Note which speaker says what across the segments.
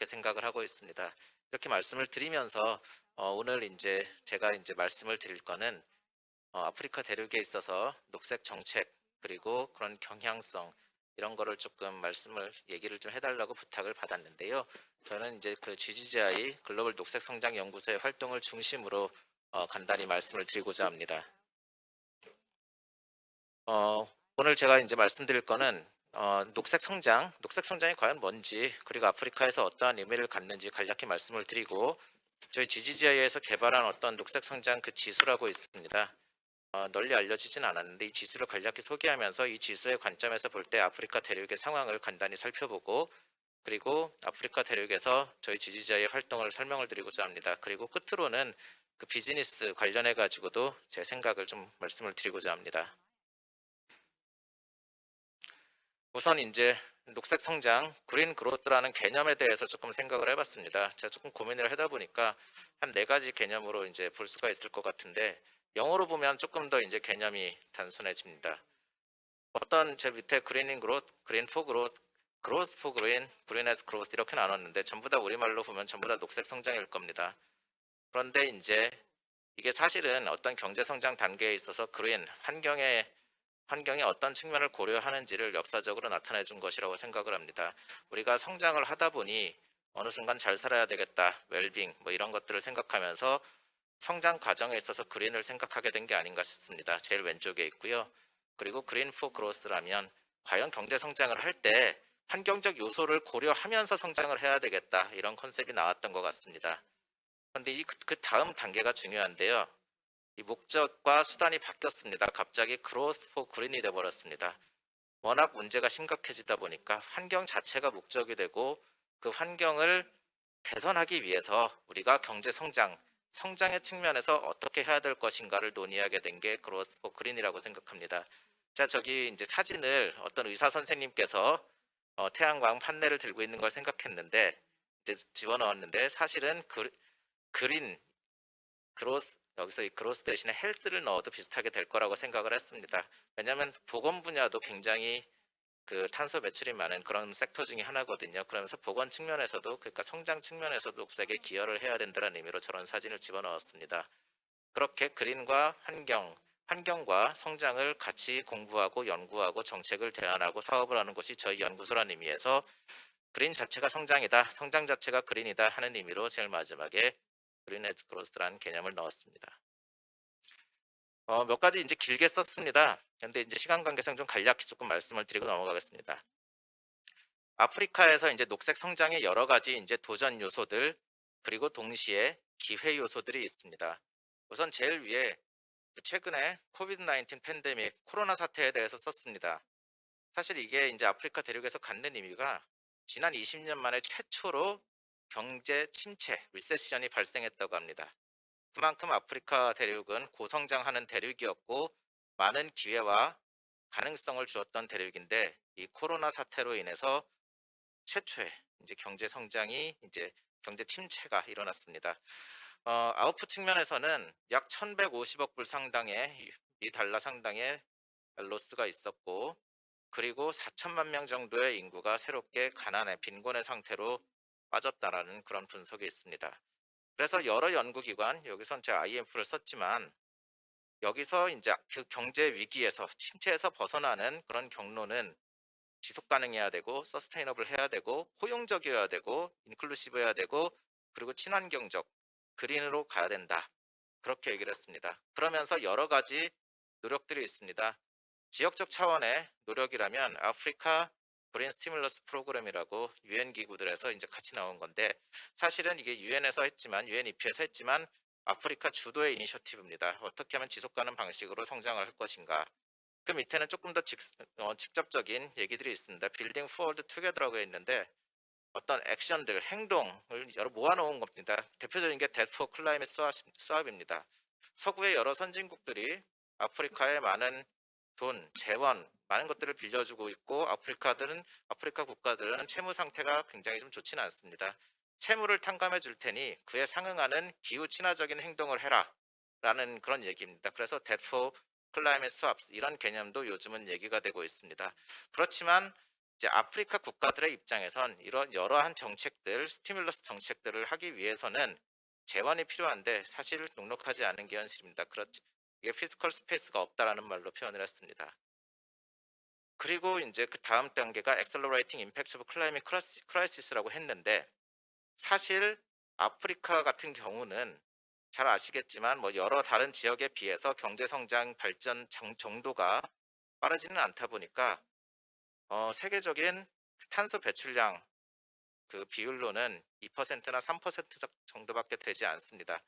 Speaker 1: 그렇게 생각을 하고 있습니다. 이렇게 말씀을 드리면서 오늘 이제 제가 이제 말씀을 드릴 거는 아프리카 대륙에 있어서 녹색 정책 그리고 그런 경향성 이런 거를 조금 얘기를 좀 해달라고 부탁을 받았는데요. 저는 이제 그 GGGI 글로벌 녹색 성장 연구소의 활동을 중심으로 간단히 말씀을 드리고자 합니다. 오늘 제가 이제 말씀드릴 거는 녹색 성장이 과연 뭔지, 그리고 아프리카에서 어떠한 의미를 갖는지 간략히 말씀을 드리고, 저희 GGGI에서 개발한 어떤 녹색 성장 그 지수라고 있습니다. 널리 알려지진 않았는데 이 지수를 간략히 소개하면서 이 지수의 관점에서 볼 때 아프리카 대륙의 상황을 간단히 살펴보고, 그리고 아프리카 대륙에서 저희 GGGI의 활동을 설명을 드리고자 합니다. 그리고 끝으로는 그 비즈니스 관련해 가지고도 제 생각을 좀 말씀을 드리고자 합니다. 우선 이제 녹색 성장, 그린 그로스라는 개념에 대해서 조금 생각을 해봤습니다. 제가 조금 고민을 하다 보니까 한 4가지 개념으로 이제 볼 수가 있을 것 같은데, 영어로 보면 조금 더 이제 개념이 단순해집니다. 어떤 제 밑에 그린인 그로스, 그린 포 그로스, 그로스 포 그린, 그린 에스 그로스 이렇게 나눴는데 전부 다 우리말로 보면 전부 다 녹색 성장일 겁니다. 그런데 이제 이게 사실은 어떤 경제 성장 단계에 있어서 그린 환경의 어떤 측면을 고려하는지를 역사적으로 나타내 준 것이라고 생각을 합니다. 우리가 성장을 하다 보니 어느 순간 잘 살아야 되겠다, 웰빙 뭐 이런 것들을 생각하면서 성장 과정에 있어서 그린을 생각하게 된 게 아닌가 싶습니다. 제일 왼쪽에 있고요. 그리고 그린 포 그로스라면 과연 경제 성장을 할 때 환경적 요소를 고려하면서 성장을 해야 되겠다, 이런 컨셉이 나왔던 것 같습니다. 그런데 그 다음 단계가 중요한데요. 이 목적과 수단이 바뀌었습니다. 갑자기 그로스 포 그린이 되어버렸습니다. 워낙 문제가 심각해지다 보니까 환경 자체가 목적이 되고, 그 환경을 개선하기 위해서 우리가 경제 성장의 측면에서 어떻게 해야 될 것인가를 논의하게 된 게 그로스 포 그린이라고 생각합니다. 자, 저기 이제 사진을 어떤 의사 선생님께서 태양광 판넬을 들고 있는 걸 생각했는데 이제 집어넣었는데, 사실은 그린 그로스, 여기서 이 그로스 대신에 헬스를 넣어도 비슷하게 될 거라고 생각을 했습니다. 왜냐하면 보건 분야도 굉장히 그 탄소 배출이 많은 그런 섹터 중에 하나거든요. 그러면서 보건 측면에서도, 그러니까 성장 측면에서도 녹색에 기여를 해야 된다는 의미로 저런 사진을 집어넣었습니다. 그렇게 그린과 환경과 성장을 같이 공부하고 연구하고 정책을 대안하고 사업을 하는 것이 저희 연구소라는 의미에서 그린 자체가 성장이다, 성장 자체가 그린이다 하는 의미로 제일 마지막에 그린 에즈 그로스라는 개념을 넣었습니다. 몇 가지 이제 길게 썼습니다. 그런데 이제 시간 관계상 좀 간략히 조금 말씀을 드리고 넘어가겠습니다. 아프리카에서 이제 녹색 성장의 여러 가지 이제 도전 요소들, 그리고 동시에 기회 요소들이 있습니다. 우선 제일 위에 최근에 코비드 19 팬데믹 코로나 사태에 대해서 썼습니다. 사실 이게 이제 아프리카 대륙에서 갖는 의미가 지난 20년 만에 최초로 경제 침체, 리세션이 발생했다고 합니다. 그만큼 아프리카 대륙은 고성장하는 대륙이었고 많은 기회와 가능성을 주었던 대륙인데, 이 코로나 사태로 인해서 최초의 이제 경제 침체가 일어났습니다. 아웃풋 측면에서는 약 1,150억 불 상당의 이 달러 상당의 로스가 있었고, 그리고 4천만 명 정도의 인구가 새롭게 빈곤의 상태로 빠졌다라는 그런 분석이 있습니다. 그래서 여러 연구기관, 여기선 제가 IMF를 썼지만, 여기서 이제 그 경제 위기에서 침체에서 벗어나는 그런 경로는 지속 가능해야 되고, 서스테이너블 해야 되고, 포용적이어야 되고, 인클루시브해야 되고, 그리고 친환경적 그린으로 가야 된다, 그렇게 얘기를 했습니다. 그러면서 여러 가지 노력들이 있습니다. 지역적 차원의 노력이라면 아프리카 그린 스티뮬러스 프로그램이라고 유엔 기구들에서 이제 같이 나온 건데, 사실은 이게 UNEP에서 했지만 아프리카 주도의 이니셔티브입니다. 어떻게 하면 지속 가능 방식으로 성장을 할 것인가. 그 밑에는 조금 더 직접적인 얘기들이 있습니다. 빌딩 포워드 투게더라고 있는데, 어떤 액션들, 행동을 여러 모아놓은 겁니다. 대표적인 게 데트 포 클라이밋 수합입니다. 서구의 여러 선진국들이 아프리카에 많은 돈, 재원, 많은 것들을 빌려주고 있고, 아프리카 국가들은 채무 상태가 굉장히 좀 좋지는 않습니다. 채무를 탕감해 줄 테니 그에 상응하는 기후 친화적인 행동을 해라, 라는 그런 얘기입니다. 그래서 데트 포 클라이밋 스왑 이런 개념도 요즘은 얘기가 되고 있습니다. 그렇지만 이제 아프리카 국가들의 입장에선 이런 여러한 정책들, 스티뮬러스 정책들을 하기 위해서는 재원이 필요한데 사실 넉넉하지 않은 게 현실입니다. 그렇지. 이게 피스컬 스페이스가 없다라는 말로 표현을 했습니다. 그리고 이제 그 다음 단계가 Accelerating Impacts of Climate Crisis라고 했는데 사실 아프리카 같은 경우는 잘 아시겠지만 뭐 여러 다른 지역에 비해서 경제 성장 발전 정도가 빠르지는 않다 보니까 세계적인 탄소 배출량 그 비율로는 2%나 3% 정도밖에 되지 않습니다.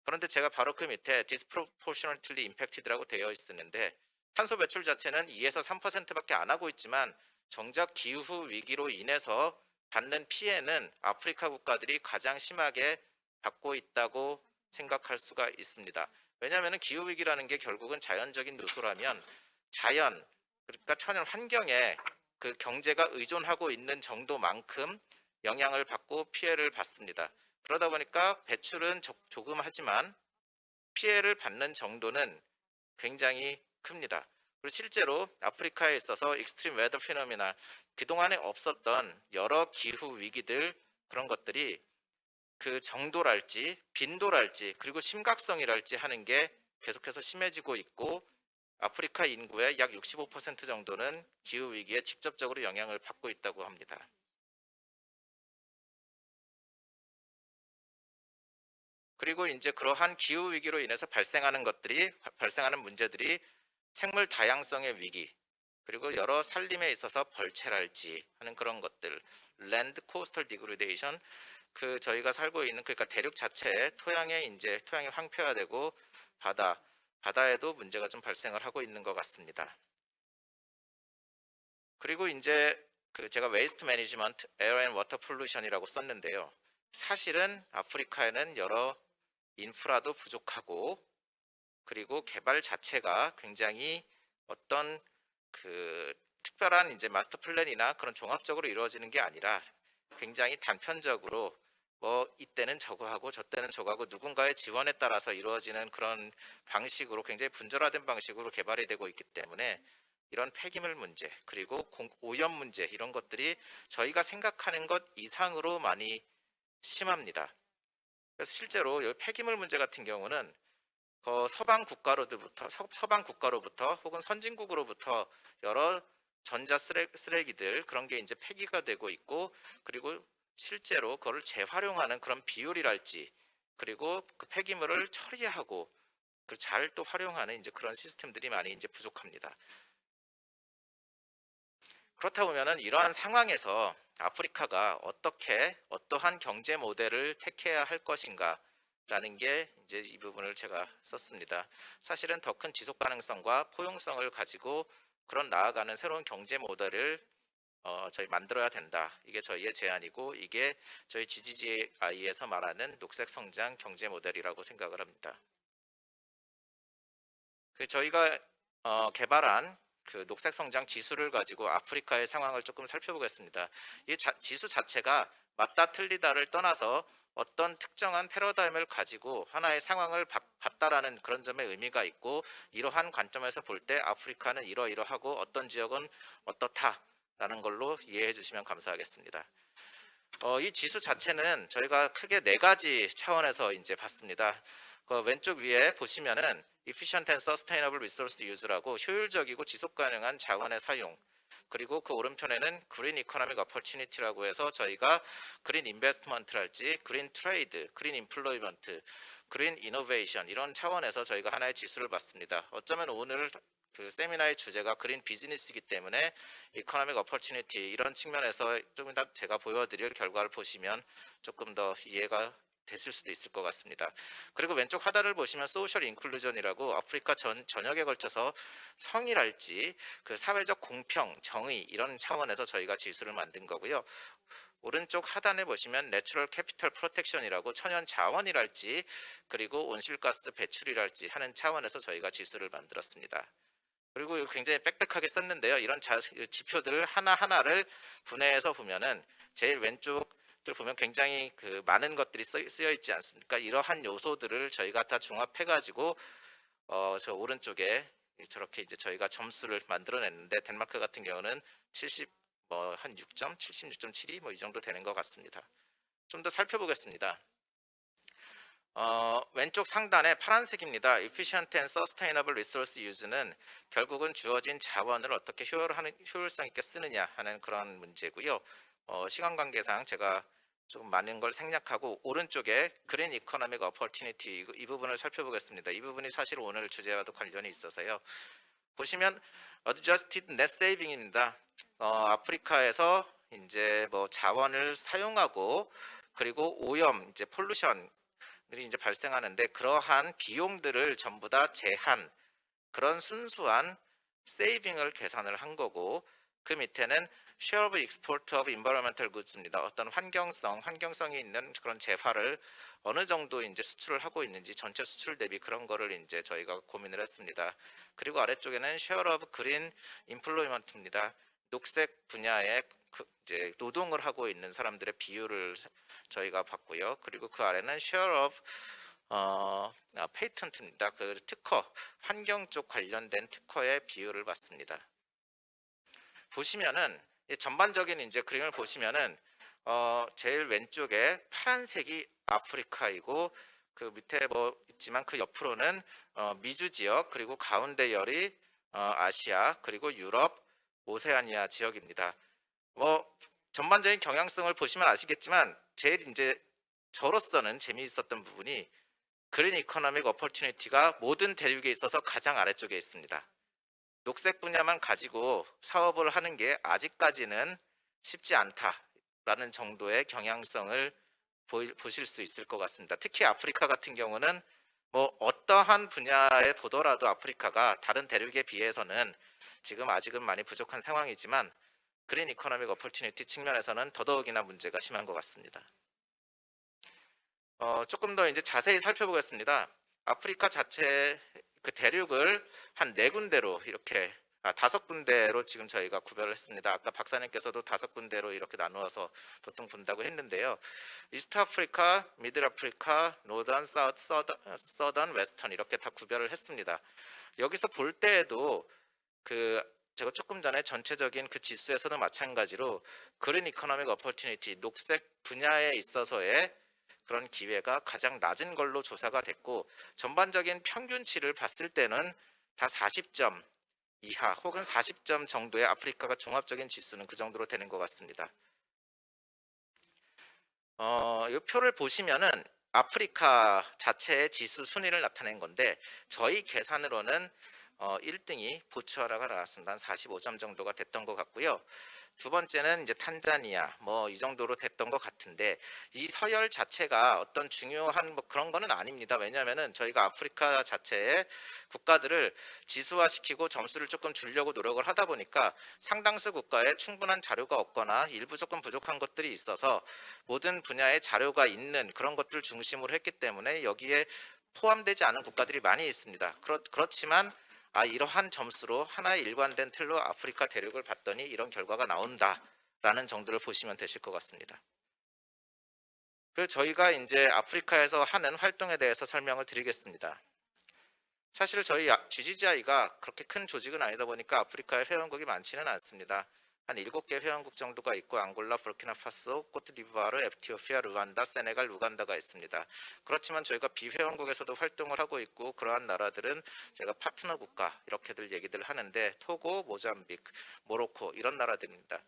Speaker 1: 그런데 제가 바로 그 밑에 disproportionately impacted라고 되어 있었는데 탄소 배출 자체는 2에서 3%밖에 안 하고 있지만 정작 기후 위기로 인해서 받는 피해는 아프리카 국가들이 가장 심하게 받고 있다고 생각할 수가 있습니다. 왜냐하면 기후 위기라는 게 결국은 자연적인 요소라면 자연 그러니까 천연 환경에 그 경제가 의존하고 있는 정도만큼 영향을 받고 피해를 받습니다. 그러다 보니까 배출은 조금 하지만 피해를 받는 정도는 굉장히 큽니다. 그리고 실제로 아프리카에 있어서 익스트림 웨더 피노미나 그동안에 없었던 여러 기후 위기들 그런 것들이 그 정도랄지 빈도랄지 그리고 심각성이랄지 하는 게 계속해서 심해지고 있고 아프리카 인구의 약 65% 정도는 기후 위기에 직접적으로 영향을 받고 있다고 합니다. 그리고 이제 그러한 기후 위기로 인해서 발생하는 문제들이 생물 다양성의 위기, 그리고 여러 살림에 있어서 벌채랄지 하는 그런 것들, 랜드 코스털 디그레데이션, 그 저희가 살고 있는 그러니까 대륙 자체의 토양이 황폐화되고 바다에도 문제가 좀 발생을 하고 있는 것 같습니다. 그리고 이제 그 제가 웨이스트 매니지먼트, 에어 앤 워터 폴루션이라고 썼는데요. 사실은 아프리카에는 여러 인프라도 부족하고 그리고 개발 자체가 굉장히 어떤 그 특별한 이제 마스터 플랜이나 그런 종합적으로 이루어지는 게 아니라 굉장히 단편적으로 뭐 이때는 저거 하고 저 때는 저거 하고 누군가의 지원에 따라서 이루어지는 그런 방식으로 굉장히 분절화된 방식으로 개발이 되고 있기 때문에 이런 폐기물 문제 그리고 오염 문제 이런 것들이 저희가 생각하는 것 이상으로 많이 심합니다. 그래서 실제로 이 폐기물 문제 같은 경우는 서방 국가로부터 혹은 선진국으로부터 여러 전자 쓰레기들 그런 게 이제 폐기가 되고 있고 그리고 실제로 그거를 재활용하는 그런 비율이랄지 그리고 그 폐기물을 처리하고 잘 또 활용하는 이제 그런 시스템들이 많이 이제 부족합니다. 그렇다 보면은 이러한 상황에서 아프리카가 어떻게 어떠한 경제 모델을 택해야 할 것인가 라는 게 이제 이 부분을 제가 썼습니다. 사실은 더 큰 지속 가능성과 포용성을 가지고 그런 나아가는 새로운 경제 모델을 저희 만들어야 된다. 이게 저희의 제안이고 이게 저희 GGGI에서 말하는 녹색 성장 경제 모델이라고 생각을 합니다. 그 저희가 개발한 그 녹색 성장 지수를 가지고 아프리카의 상황을 조금 살펴보겠습니다. 이 지수 자체가 맞다 틀리다를 떠나서 어떤 특정한 패러다임을 가지고 하나의 상황을 봤다라는 그런 점에 의미가 있고 이러한 관점에서 볼 때 아프리카는 이러이러하고 어떤 지역은 어떻다라는 걸로 이해해 주시면 감사하겠습니다. 이 지수 자체는 저희가 크게 네 가지 차원에서 이제 봤습니다. 그 왼쪽 위에 보시면은 Efficient and Sustainable Resource Use라고 효율적이고 지속 가능한 자원의 사용. 그리고 그 오른편에는 Green Economic Opportunity라고 해서 저희가 그린 인베스트먼트랄지 그린 트레이드, 그린 인플로이먼트, 그린 이노베이션 이런 차원에서 저희가 하나의 지수를 봤습니다. 어쩌면 오늘 그 세미나의 주제가 그린 비즈니스이기 때문에 이코노믹 어퍼튜니티 이런 측면에서 좀 이따 제가 보여드릴 결과를 보시면 조금 더 이해가 되실 수도 있을 것 같습니다. 그리고 왼쪽 하단을 보시면 소셜 인클루전이라고 아프리카 전역에 걸쳐서 성이랄지 그 사회적 공평, 정의 이런 차원에서 저희가 지수를 만든 거고요. 오른쪽 하단에 보시면 내추럴 캐피털 프로텍션이라고 천연 자원이랄지 그리고 온실가스 배출이랄지 하는 차원에서 저희가 지수를 만들었습니다. 그리고 굉장히 빽빽하게 썼는데요. 이런 지표들 하나하나를 분해해서 보면은 제일 왼쪽을 보면 굉장히 그 많은 것들이 쓰여 있지 않습니까? 이러한 요소들을 저희가 다 종합해 가지고 저 오른쪽에 저렇게 이제 저희가 점수를 만들어냈는데 덴마크 같은 경우는 70 뭐 한 6점, 76.72 뭐 이 정도 되는 것 같습니다. 좀 더 살펴보겠습니다. 왼쪽 상단에 파란색입니다. Efficient and Sustainable Resource Use는 결국은 주어진 자원을 어떻게 효율성 있게 쓰느냐 하는 그런 문제고요. 시간 관계상 제가 좀 많은 걸 생략하고 오른쪽에 Green Economic Opportunity 이 부분을 살펴보겠습니다. 이 부분이 사실 오늘 주제와도 관련이 있어서요. 보시면 Adjusted Net Saving입니다. 아프리카에서 이제 뭐 자원을 사용하고 그리고 오염, 이제 폴루션 들이 이제 발생하는데 그러한 비용들을 전부 다 제한 그런 순수한 세이빙을 계산을 한 거고 그 밑에는 Share of Export of Environmental Goods입니다. 어떤 환경성이 있는 그런 재화를 어느 정도 이제 수출을 하고 있는지 전체 수출 대비 그런 거를 이제 저희가 고민을 했습니다. 그리고 아래쪽에는 Share of Green Employment입니다. 녹색 분야에 이제 노동을 하고 있는 사람들의 비율을 저희가 봤고요. 그리고 그 아래는 Share of 페이턴트입니다. 그 특허, 환경 쪽 관련된 특허의 비율을 봤습니다. 보시면은 전반적인 이제 그림을 보시면은 제일 왼쪽에 파란색이 아프리카이고 그 밑에 뭐 있지만 그 옆으로는 미주 지역 그리고 가운데 열이 아시아 그리고 유럽, 오세아니아 지역입니다. 뭐 전반적인 경향성을 보시면 아시겠지만 제일 이제 저로서는 재미있었던 부분이 그린 이코노믹 어퍼튜니티가 모든 대륙에 있어서 가장 아래쪽에 있습니다. 녹색 분야만 가지고 사업을 하는 게 아직까지는 쉽지 않다라는 정도의 경향성을 보실 수 있을 것 같습니다. 특히 아프리카 같은 경우는 뭐 어떠한 분야에 보더라도 아프리카가 다른 대륙에 비해서는 지금 아직은 많이 부족한 상황이지만 그린 이코노믹 어퍼튜니티 측면에서는 더더욱이나 문제가 심한 것 같습니다. 조금 더 이제 자세히 살펴보겠습니다. 아프리카 자체 그 대륙을 한 4군데로 이렇게 5군데로 지금 저희가 구별을 했습니다. 아까 박사님께서도 5군데로 이렇게 나누어서 보통 본다고 했는데요. 이스트 아프리카, 미들 아프리카, 노던, 사우스, 서던, 웨스턴 이렇게 다 구별을 했습니다. 여기서 볼 때에도 그 제가 조금 전에 전체적인 그 지수에서도 마찬가지로 그린 이코노믹 어퍼튜니티 녹색 분야에 있어서의 그런 기회가 가장 낮은 걸로 조사가 됐고 전반적인 평균치를 봤을 때는 다 40점 이하 혹은 40점 정도의 아프리카가 종합적인 지수는 그 정도로 되는 것 같습니다. 이 표를 보시면은 아프리카 자체의 지수 순위를 나타낸 건데 저희 계산으로는 1등이 보츠와나가 나왔습니다. 한 45점 정도가 됐던 것 같고요. 두 번째는 이제 탄자니아 뭐 이 정도로 됐던 것 같은데 이 서열 자체가 어떤 중요한 뭐 그런 거는 아닙니다. 왜냐하면은 저희가 아프리카 자체의 국가들을 지수화시키고 점수를 조금 주려고 노력을 하다 보니까 상당수 국가에 충분한 자료가 없거나 일부 조금 부족한 것들이 있어서 모든 분야의 자료가 있는 그런 것들 중심으로 했기 때문에 여기에 포함되지 않은 국가들이 많이 있습니다. 그렇지만 이러한 점수로 하나의 일관된 틀로 아프리카 대륙을 봤더니 이런 결과가 나온다라는 정도를 보시면 되실 것 같습니다. 그래서 저희가 이제 아프리카에서 하는 활동에 대해서 설명을 드리겠습니다. 사실 저희 GGGI가 그렇게 큰 조직은 아니다 보니까 아프리카에 회원국이 많지는 않습니다. 한 7개 회원국 정도가 있고 앙골라, 부르키나파소, 코트디부아르, 에티오피아, 르완다, 세네갈, 우간다가 있습니다. 그렇지만 저희가 비회원국에서도 활동을 하고 있고 그러한 나라들은 제가 파트너 국가 이렇게들 얘기들 하는데 토고, 모잠비크, 모로코 이런 나라들입니다.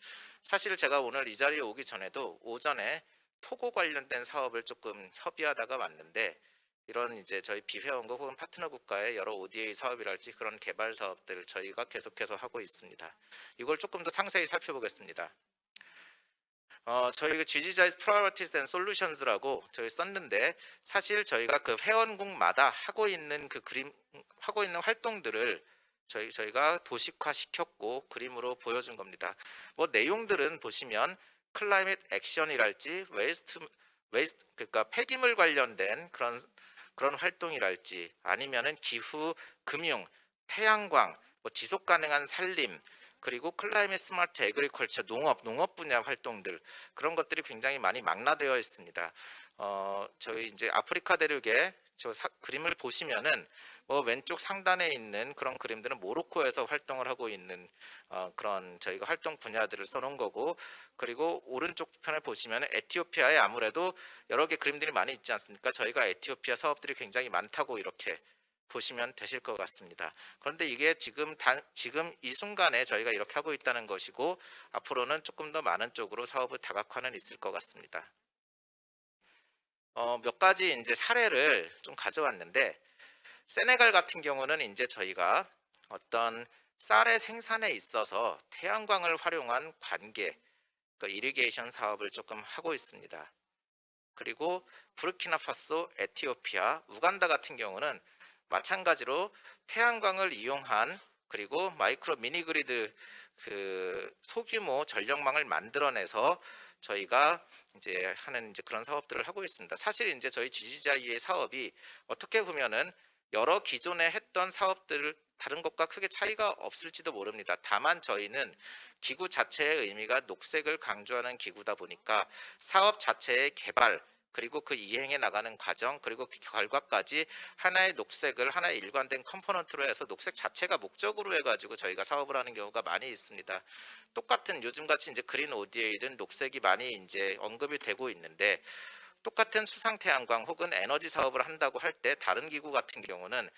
Speaker 1: 사실 제가 오늘 이 자리에 오기 전에도 오전에 토고 관련된 사업을 조금 협의하다가 왔는데 이런 이제 저희 비회원국 혹은 파트너 국가의 여러 ODA 사업이랄지 그런 개발 사업들을 저희가 계속해서 하고 있습니다. 이걸 조금 더 상세히 살펴보겠습니다. 저희 그 GGGI's Priorities and Solutions라고 저희 썼는데 사실 저희가 그 회원국마다 하고 있는 하고 있는 활동들을 저희가 도식화 시켰고 그림으로 보여준 겁니다. 뭐 내용들은 보시면 클라이밋 액션이랄지 웨이스트 그러니까 폐기물 관련된 그런 활동이랄지 아니면은 기후, 금융, 태양광, 뭐 지속 가능한 살림 그리고 클라이밋 스마트 에그리컬처 농업 분야 활동들 그런 것들이 굉장히 많이 망라되어 있습니다. 저희 이제 아프리카 대륙에 그림을 보시면은 왼쪽 상단에 있는 그런 그림들은 모로코에서 활동을 하고 있는 그런 저희가 활동 분야들을 써놓은 거고, 그리고 오른쪽 편을 보시면 에티오피아에 아무래도 여러 개 그림들이 많이 있지 않습니까? 저희가 에티오피아 사업들이 굉장히 많다고 이렇게 보시면 되실 것 같습니다. 그런데 이게 지금 이 순간에 저희가 이렇게 하고 있다는 것이고, 앞으로는 조금 더 많은 쪽으로 사업의 다각화는 있을 것 같습니다. 몇 가지 이제 사례를 좀 가져왔는데, 세네갈 같은 경우는 이제 저희가 어떤 쌀의 생산에 있어서 태양광을 활용한 관계, 그 이리게이션 사업을 조금 하고 있습니다. 그리고 부르키나파소, 에티오피아, 우간다 같은 경우는 마찬가지로 태양광을 이용한, 그리고 마이크로 미니 그리드 그 소규모 전력망을 만들어내서 저희가 이제 하는 이제 그런 사업들을 하고 있습니다. 사실 이제 저희 지지자의 사업이 어떻게 보면은 여러 기존에 했던 사업들을 다른 것과 크게 차이가 없을지도 모릅니다. 다만 저희는 기구 자체의 의미가 녹색을 강조하는 기구다 보니까 사업 자체의 개발, 그리고 그 이행해 나가는 과정, 그리고 그 결과까지 하나의 녹색을 하나의 일관된 컴포넌트로 해서 녹색 자체가 목적으로 해가지고 저희가 사업을 하는 경우가 많이 있습니다. 똑같은 요즘같이 이제 그린 ODA든 녹색이 많이 이제 언급이 되고 있는데, 똑같은 수상 태양광 혹은 에너지 사업을 한다고 할 때 다른 기구 같은 경우는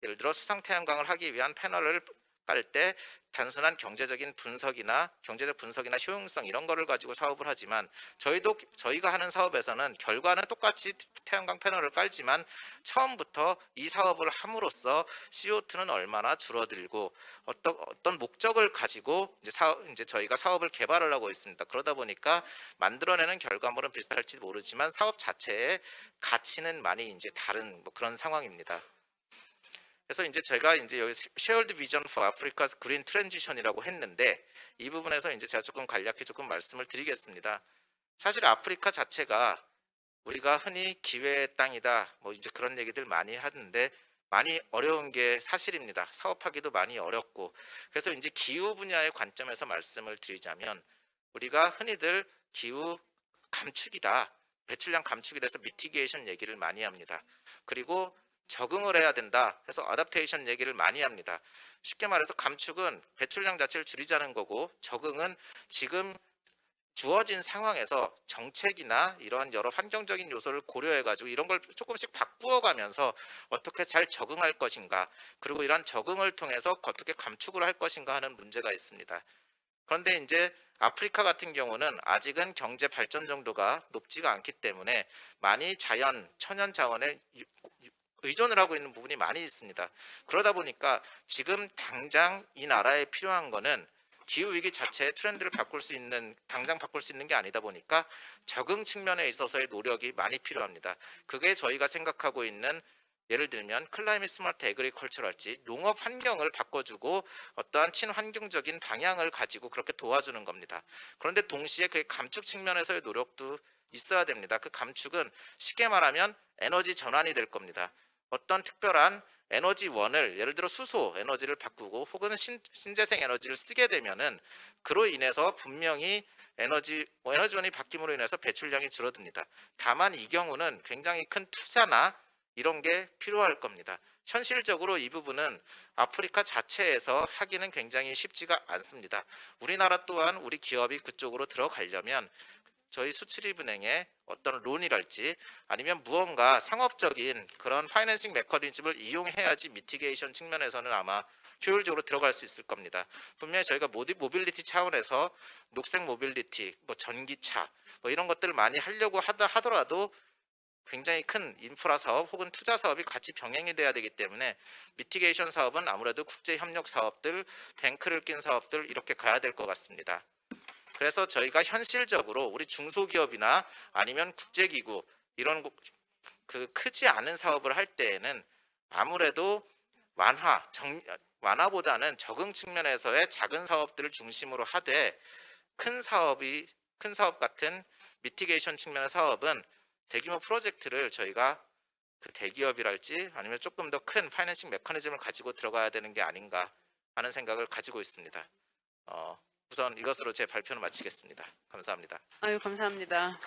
Speaker 1: 예를 들어 수상 태양광을 하기 위한 패널을 깔 때 단순한 경제적 분석이나 효용성 이런 거를 가지고 사업을 하지만, 저희가 하는 사업에서는 결과는 똑같이 태양광 패널을 깔지만 처음부터 이 사업을 함으로써 CO2는 얼마나 줄어들고 어떤 목적을 가지고 이제 저희가 사업을 개발을 하고 있습니다. 그러다 보니까 만들어내는 결과물은 비슷할지 모르지만 사업 자체의 가치는 많이 이제 다른 그런 상황입니다. 그래서 이제 제가 이제 여기 Shared Vision for Africa's Green Transition이라고 했는데, 이 부분에서 이제 제가 조금 간략히 조금 말씀을 드리겠습니다. 사실 아프리카 자체가 우리가 흔히 기회의 땅이다, 이제 그런 얘기들 많이 하는데 많이 어려운 게 사실입니다. 사업하기도 많이 어렵고. 그래서 이제 기후 분야의 관점에서 말씀을 드리자면, 우리가 흔히들 기후 감축이다, 배출량 감축에 대해서 미티게이션 얘기를 많이 합니다. 그리고 적응을 해야 된다 해서 어댑테이션 얘기를 많이 합니다. 쉽게 말해서 감축은 배출량 자체를 줄이자는 거고, 적응은 지금 주어진 상황에서 정책이나 이러한 여러 환경적인 요소를 고려해 가지고 이런 걸 조금씩 바꾸어 가면서 어떻게 잘 적응할 것인가, 그리고 이러한 적응을 통해서 어떻게 감축을 할 것인가 하는 문제가 있습니다. 그런데 이제 아프리카 같은 경우는 아직은 경제 발전 정도가 높지가 않기 때문에 많이 천연 자원에 의존을 하고 있는 부분이 많이 있습니다. 그러다 보니까 지금 당장 이 나라에 필요한 거는 기후 위기 자체의 트렌드를 당장 바꿀 수 있는 게 아니다 보니까 적응 측면에 있어서의 노력이 많이 필요합니다. 그게 저희가 생각하고 있는, 예를 들면 클라이밋 스마트 에그리컬처랄지 농업 환경을 바꿔주고 어떠한 친환경적인 방향을 가지고 그렇게 도와주는 겁니다. 그런데 동시에 그 감축 측면에서의 노력도 있어야 됩니다. 그 감축은 쉽게 말하면 에너지 전환이 될 겁니다. 어떤 특별한 에너지원을, 예를 들어 수소 에너지를 바꾸고 혹은 신재생 에너지를 쓰게 되면은 그로 인해서 분명히 에너지원이 바뀜으로 인해서 배출량이 줄어듭니다. 다만 이 경우는 굉장히 큰 투자나 이런 게 필요할 겁니다. 현실적으로 이 부분은 아프리카 자체에서 하기는 굉장히 쉽지가 않습니다. 우리나라 또한 우리 기업이 그쪽으로 들어가려면 저희 수출입은행의 어떤 론이랄지 아니면 무언가 상업적인 그런 파이낸싱 메커니즘을 이용해야지 미티게이션 측면에서는 아마 효율적으로 들어갈 수 있을 겁니다. 분명히 저희가 모빌리티 차원에서 녹색 모빌리티, 전기차 이런 것들을 많이 하려고 하더라도 굉장히 큰 인프라 사업 혹은 투자 사업이 같이 병행이 돼야 되기 때문에 미티게이션 사업은 아무래도 국제 협력 사업들, 뱅크를 낀 사업들 이렇게 가야 될 것 같습니다. 그래서 저희가 현실적으로 우리 중소기업이나 아니면 국제기구 이런 그 크지 않은 사업을 할 때에는 아무래도 완화보다는 적응 측면에서의 작은 사업들을 중심으로 하되, 큰 사업 같은 미티게이션 측면의 사업은 대규모 프로젝트를 저희가 그 대기업이랄지 아니면 조금 더 큰 파이낸싱 메커니즘을 가지고 들어가야 되는 게 아닌가 하는 생각을 가지고 있습니다. 우선 이것으로 제 발표는 마치겠습니다. 감사합니다.
Speaker 2: 아유, 감사합니다.